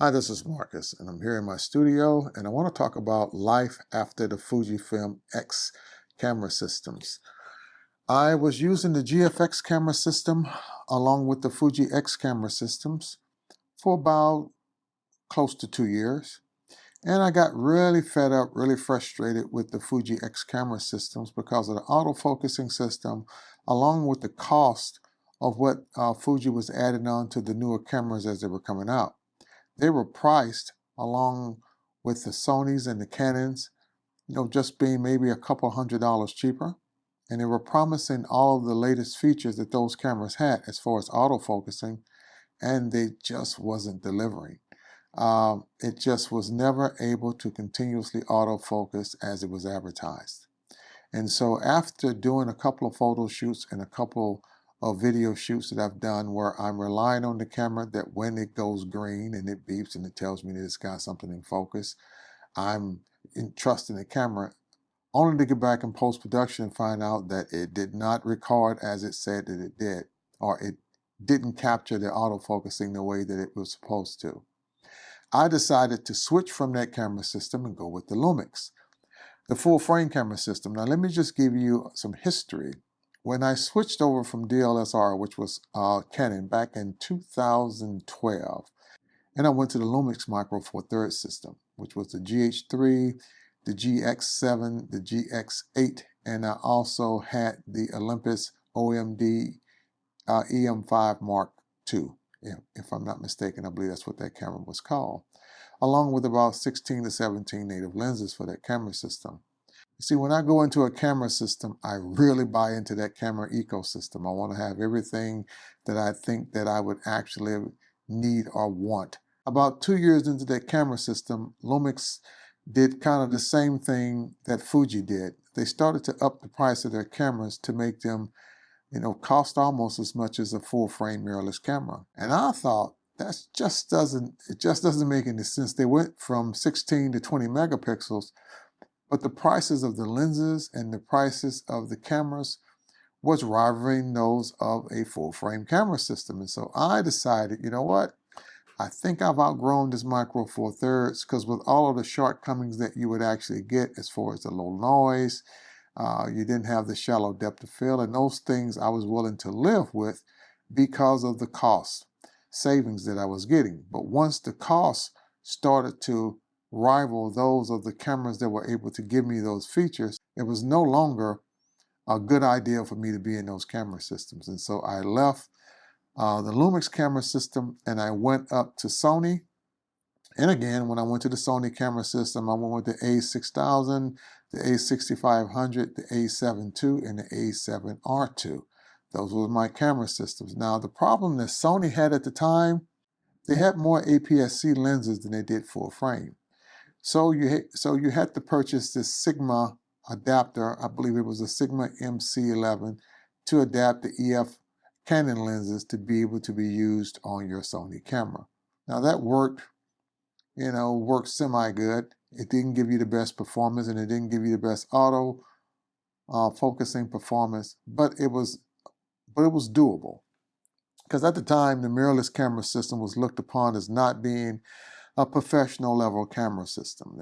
Hi, this is Marcus, and I'm here in my studio, and I want to talk about life after the Fujifilm X camera systems. I was using the GFX camera system along with the Fuji X camera systems for about close to 2 years. And I got really fed up, really frustrated with the Fuji X camera systems because of the autofocusing system, along with the cost of what Fuji was adding on to the newer cameras as they were coming out. They were priced along with the Sonys and the Canons, just being maybe a couple $100 cheaper. And they were promising all of the latest features that those cameras had as far as autofocusing, and they just wasn't delivering. It just was never able to continuously autofocus as it was advertised. And so after doing a couple of photo shoots and a couple of video shoots that I've done where I'm relying on the camera that when it goes green and it beeps and it tells me that it's got something in focus, I'm trusting the camera, only to get back in post-production and find out that it did not record as it said that it did, or it didn't capture the autofocusing the way that it was supposed to. I decided to switch from that camera system and go with the Lumix, the full frame camera system. Now let me just give you some history. When I switched over from DSLR, which was Canon, back in 2012, and I went to the Lumix Micro Four Thirds system, which was the GH3, the GX7, the GX8, and I also had the Olympus OMD EM5 Mark II. If I'm not mistaken, I believe that's what that camera was called, along with about 16 to 17 native lenses for that camera system. You see, when I go into a camera system, I really buy into that camera ecosystem. I want to have everything that I think that I would actually need or want. About 2 years into that camera system, Lumix did kind of the same thing that Fuji did. They started to up the price of their cameras to make them, cost almost as much as a full frame mirrorless camera. And I thought it just doesn't make any sense. They went from 16 to 20 megapixels, but the prices of the lenses and the prices of the cameras was rivaling those of a full frame camera system. And so I decided, you know what? I think I've outgrown this Micro Four Thirds, because with all of the shortcomings that you would actually get as far as the low noise, you didn't have the shallow depth of field, and those things I was willing to live with because of the cost savings that I was getting. But once the costs started to rival those of the cameras that were able to give me those features, it was no longer a good idea for me to be in those camera systems. And so I left the Lumix camera system and I went up to Sony. And again, when I went to the Sony camera system, I went with the A6000, the A6500, the A7 II, and the A7R2. Those were my camera systems. Now, the problem that Sony had at the time, they had more APS-C lenses than they did full frame. So you had to purchase this Sigma adapter, I believe it was a Sigma MC11, to adapt the EF Canon lenses to be able to be used on your Sony camera. Now that worked semi-good. It didn't give you the best performance and it didn't give you the best auto focusing performance, but it was doable. Because at the time, the mirrorless camera system was looked upon as not being a professional level camera system.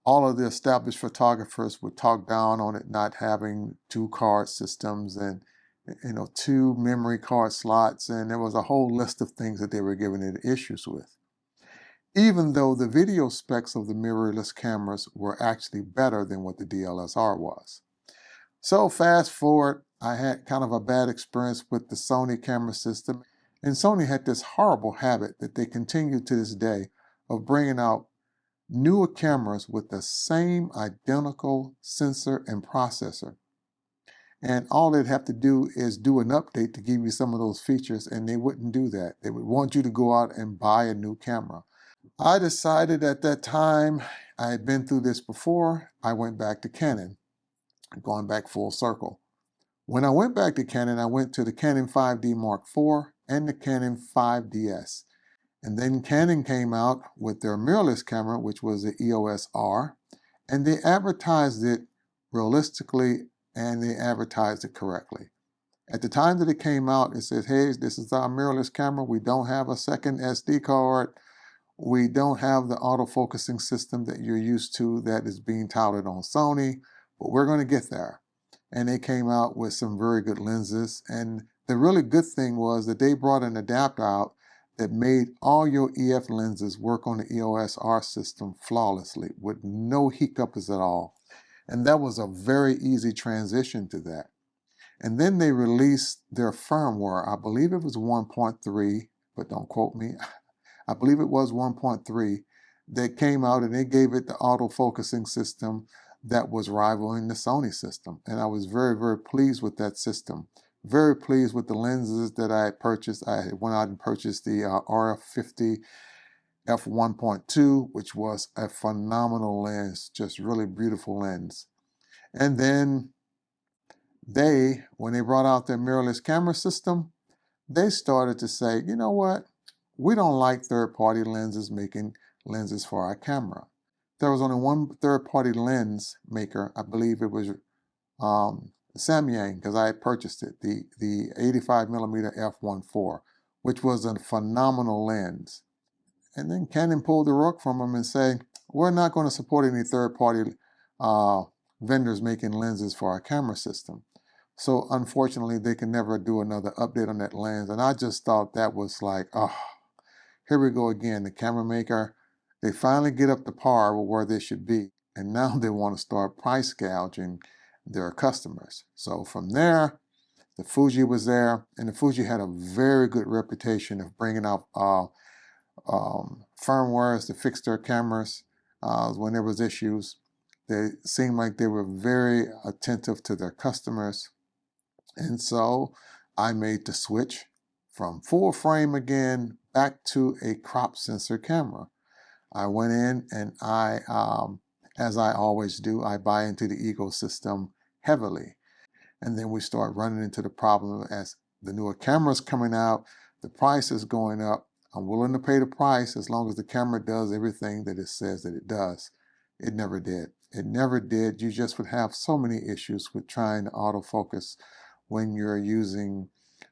All of the established photographers would talk down on it not having 2 card systems and 2 memory card slots, and there was a whole list of things that they were giving it issues with. Even though the video specs of the mirrorless cameras were actually better than what the DSLR was. So fast forward, I had kind of a bad experience with the Sony camera system, and Sony had this horrible habit that they continue to this day of bringing out newer cameras with the same identical sensor and processor. And all they'd have to do is do an update to give you some of those features, and they wouldn't do that. They would want you to go out and buy a new camera. I decided at that time, I had been through this before, I went back to Canon, going back full circle. When I went back to Canon, I went to the Canon 5D Mark IV and the Canon 5DS. And then Canon came out with their mirrorless camera, which was the EOS R, and they advertised it realistically and they advertised it correctly. At the time that it came out, it said, hey, this is our mirrorless camera. We don't have a second SD card We don't have the autofocusing system that you're used to that is being touted on Sony, but we're going to get there. And they came out with some very good lenses. And the really good thing was that they brought an adapter out that made all your EF lenses work on the EOS R system flawlessly with no hiccups at all. And that was a very easy transition to that. And then they released their firmware. I believe it was 1.3, but don't quote me. I believe it was 1.3 that came out, and they gave it the autofocusing system that was rivaling the Sony system. And I was very, very pleased with that system. Very pleased with the lenses that I had purchased. I went out and purchased the RF50 f1.2, which was a phenomenal lens, just really beautiful lens. And then when they brought out their mirrorless camera system, they started to say, you know what? We don't like third-party lenses making lenses for our camera. There was only one third-party lens maker. I believe it was Samyang, because I had purchased it, the 85mm f1.4, which was a phenomenal lens. And then Canon pulled the rug from them and said, we're not going to support any third-party vendors making lenses for our camera system. So unfortunately, they can never do another update on that lens. And I just thought that was like, oh, here we go again. The camera maker, they finally get up to par with where they should be. And now they want to start price gouging their customers. So from there, the Fuji was there. And the Fuji had a very good reputation of bringing out firmwares to fix their cameras when there was issues. They seemed like they were very attentive to their customers. And so I made the switch from full frame again back to a crop sensor camera. I went in and I, as I always do, I buy into the ecosystem heavily. And then we start running into the problem as the newer cameras coming out, the price is going up. I'm willing to pay the price as long as the camera does everything that it says that it does. It never did. It never did. You just would have so many issues with trying to autofocus when you're using,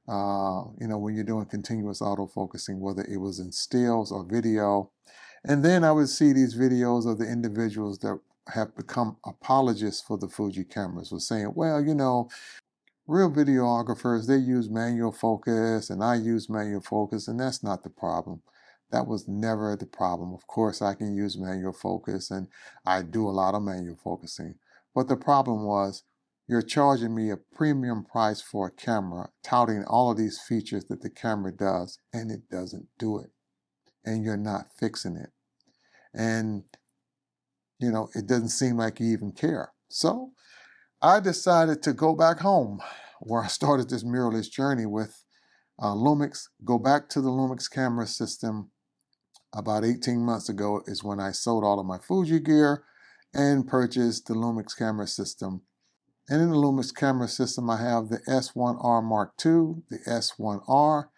when you're doing continuous autofocusing, whether it was in stills or video. And then I would see these videos of the individuals that have become apologists for the Fuji cameras, was saying, well, real videographers, they use manual focus and I use manual focus, and that's not the problem. That was never the problem. Of course, I can use manual focus and I do a lot of manual focusing. But the problem was, you're charging me a premium price for a camera, touting all of these features that the camera does, and it doesn't do it. And you're not fixing it. And, it doesn't seem like you even care. So I decided to go back home, where I started this mirrorless journey with Lumix, go back to the Lumix camera system. About 18 months ago is when I sold all of my Fuji gear and purchased the Lumix camera system. And in the Lumix camera system, I have the S1R Mark II, the S1R,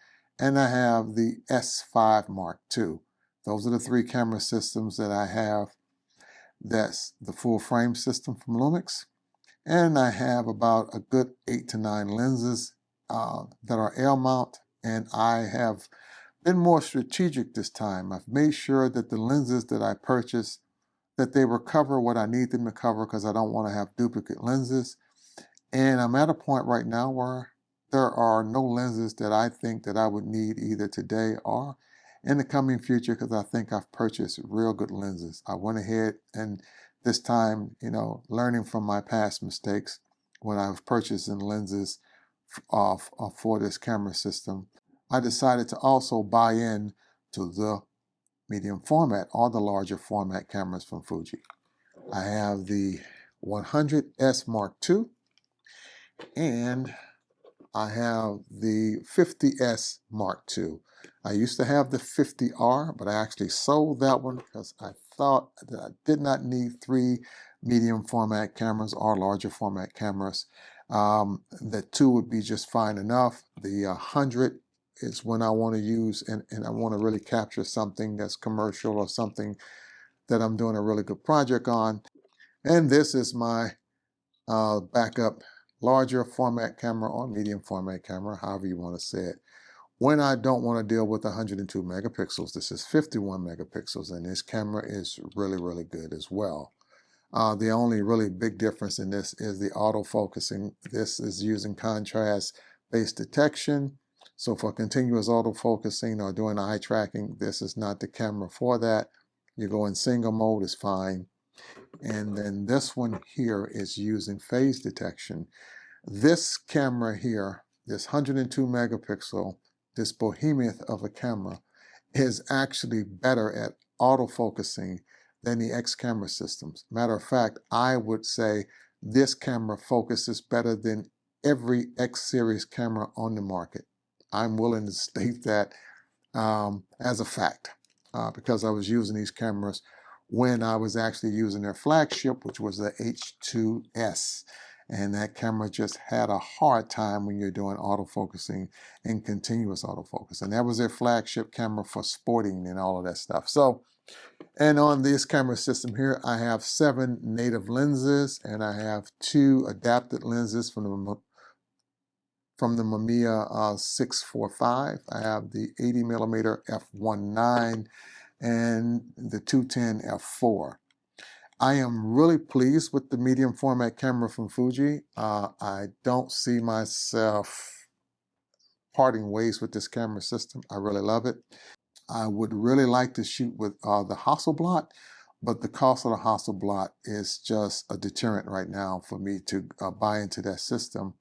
and I have the S5 Mark II. Those are the three camera systems that I have. That's the full frame system from Lumix. And I have about a good 8 to 9 lenses that are L mount. And I have been more strategic this time. I've made sure that the lenses that I purchase, that they will cover what I need them to cover, because I don't want to have duplicate lenses. And I'm at a point right now where there are no lenses that I think that I would need either today or in the coming future, because I think I've purchased real good lenses. I went ahead and this time, learning from my past mistakes when I was purchasing lenses for this camera system, I decided to also buy in to the medium format or the larger format cameras from Fuji. I have the 100S Mark II and I have the 50S Mark II. I used to have the 50R, but I actually sold that one because I thought that I did not need 3 medium format cameras or larger format cameras. The 2 would be just fine enough. The 100 is when I want to use and I want to really capture something that's commercial or something that I'm doing a really good project on. And this is my backup larger format camera or medium format camera, however you want to say it. When I don't want to deal with 102 megapixels, this is 51 megapixels, and this camera is really, really good as well. The only really big difference in this is the autofocusing. This is using contrast-based detection. So for continuous autofocusing or doing eye tracking, this is not the camera for that. You go in single mode, is fine. And then this one here is using phase detection. This camera here, this 102 megapixel, this behemoth of a camera, is actually better at autofocusing than the X camera systems. Matter of fact, I would say this camera focuses better than every X series camera on the market. I'm willing to state that as a fact because I was using these cameras when I was actually using their flagship, which was the H2S. And that camera just had a hard time when you're doing autofocusing and continuous autofocus. And that was their flagship camera for sporting and all of that stuff. So, and on this camera system here, I have 7 native lenses, and I have 2 adapted lenses from the Mamiya 645. I have the 80mm f1.9 and the 210 f4. I am really pleased with the medium format camera from Fuji. I don't see myself parting ways with this camera system. I really love it. I would really like to shoot with the Hasselblad, but the cost of the Hasselblad is just a deterrent right now for me to buy into that system,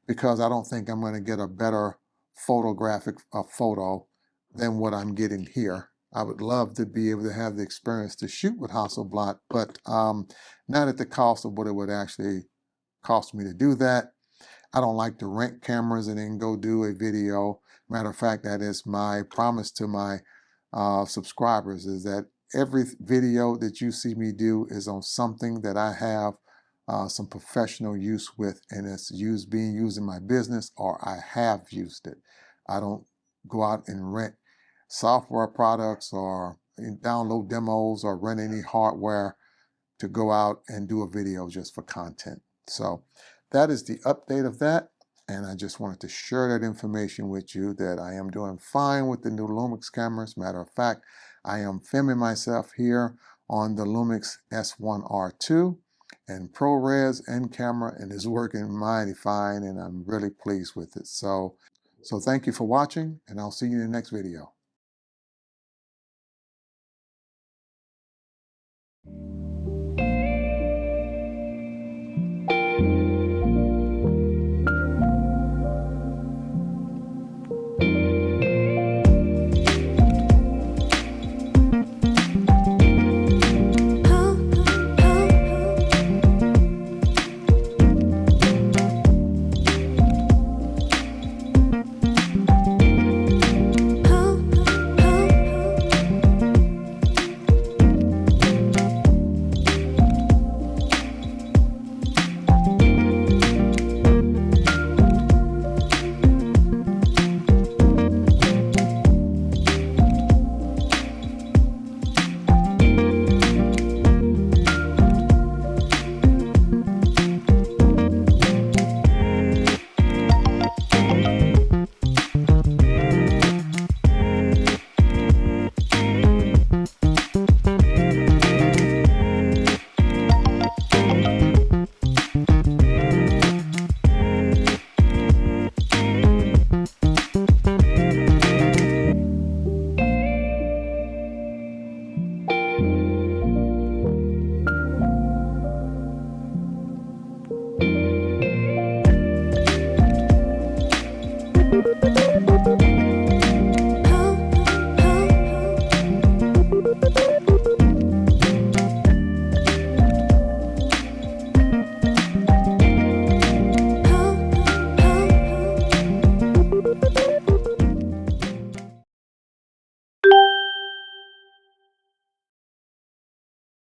because I don't think I'm going to get a better photographic photo than what I'm getting here. I would love to be able to have the experience to shoot with Hasselblad, but not at the cost of what it would actually cost me to do that. I don't like to rent cameras and then go do a video. Matter of fact, that is my promise to my subscribers, is that every video that you see me do is on something that I have some professional use with, and it's being used in my business, or I have used it. I don't go out and rent software products or download demos or rent any hardware to go out and do a video just for content. So that is the update of that, and I just wanted to share that information with you, that I am doing fine with the new Lumix cameras. Matter of fact, I am filming myself here on the Lumix S1R2 and ProRes and camera, and it's working mighty fine, and I'm really pleased with it. So thank you for watching, and I'll see you in the next video.